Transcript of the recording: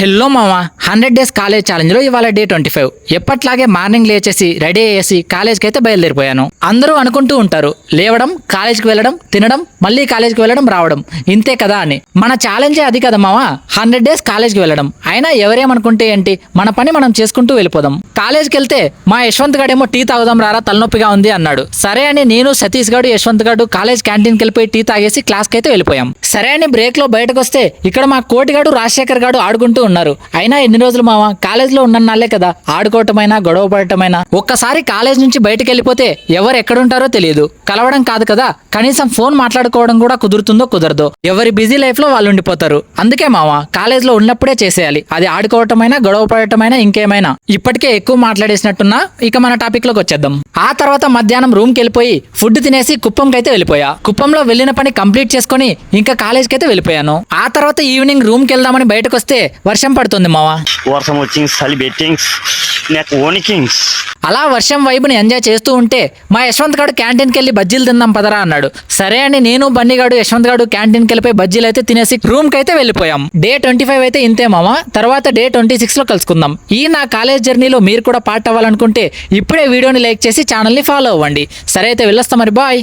Hello మామ 100 days college challenge లో ఇవాళ డే 25. ఎప్పట్లాగే మార్నింగ్ లేచేసి రెడీ అయ్యేసి కాలేజ్కి అయితే బయలుదేరిపోయాను. అందరూ అనుకుంటూ ఉంటారు లేవడం, కాలేజ్కి వెళ్ళడం, తినడం, మళ్ళీ కాలేజ్కి వెళ్ళడం, రావడం, ఇంతే కదా అని. మన ఛాలెంజే అది కదా మామ, 100 డేస్ కాలేజ్కి వెళ్ళడం. అయినా ఎవరేమనుకుంటే ఏంటి, మన పని మనం చేసుకుంటూ వెళ్ళిపోదాం. కాలేజ్కి వెళ్తే మా యశ్వంత్ గాడేమో టీ తాగుదాం రారా తలనొప్పిగా ఉంది అన్నాడు. సరే అని నేను, సతీష్ గాడు, యశ్వంత్ గాడు కాలేజ్ క్యాంటీన్కి వెళ్ళిపోయి టీ తాగేసి క్లాస్కి అయితే వెళ్ళిపోయాం. సరే అని బ్రేక్ లో బయటకు వస్తే ఇక్కడ మా కోటిగాడు, రాజశేఖర్ గాడు ఆడుకుంటూ ఉన్నారు. అయినా ఎన్ని రోజులు మావా, కాలేజ్ లో ఉన్నన్నాళ్లే కదా ఆడుకోవటమైనా గొడవ పడటమైనా. ఒక్కసారి కాలేజ్ నుంచి బయటకు వెళ్ళిపోతే ఎవరు ఎక్కడుంటారో తెలియదు, కలవడం కాదు కదా, కనీసం ఫోన్ మాట్లాడుకోవడం కూడా కుదురుతుందో కుదరదో. ఎవరి బిజీ లైఫ్ లో వాళ్ళు ఉండిపోతారు. అందుకే మావా కాలేజ్ లో ఉన్నప్పుడే చేసేయాలి, అది ఆడుకోవటమైనా గొడవ పడటమైనా ఇంకేమైనా. ఇప్పటికే ఎక్కువ మాట్లాడేసినట్టున్నా, ఇక మన టాపిక్ లోకి వచ్చేద్దాం. ఆ తర్వాత మధ్యాహ్నం రూమ్ కి వెళ్ళిపోయి ఫుడ్ తినేసి కుప్పంకి అయితే వెళ్ళిపోయా. కుప్పంలో వెళ్ళిన పని కంప్లీట్ చేసుకుని ఇంకా కాలేజ్కి అయితే వెళ్ళిపోయాను. ఆ తర్వాత ఈవినింగ్ రూమ్ కి వెళ్దామని బయటకు వస్తే వర్షం పడుతుంది మావా. వర్షం వచ్చి చలి బెట్టింగ్స్ నాకు ఓనికింగ్స్. అలా వర్షం వైపుని ఎంజాయ్ చేస్తూ ఉంటే మా యశ్వంత్ గాడు క్యాంటీన్కి వెళ్ళి బజ్జీలు తిందాం పదరా అన్నాడు. సరే అని నేను, బన్నీగాడు, యశ్వంత్ గాడు క్యాంటీన్కి వెళ్ళిపోయి బజ్జీలు అయితే తినేసి రూమ్ కి అయితే వెళ్ళిపోయాం. డే 25 అయితే ఇంతే మామ. తర్వాత డే 26 లో కలుసుకుందాం. ఈ నా కాలేజ్ జర్నీలో మీరు కూడా పార్ట్ అవ్వాలనుకుంటే ఇప్పుడే వీడియోని లైక్ చేసి ఛానల్ని ఫాలో అవ్వండి. సరే అయితే వెళ్ళొస్తాం మరి, బాయ్.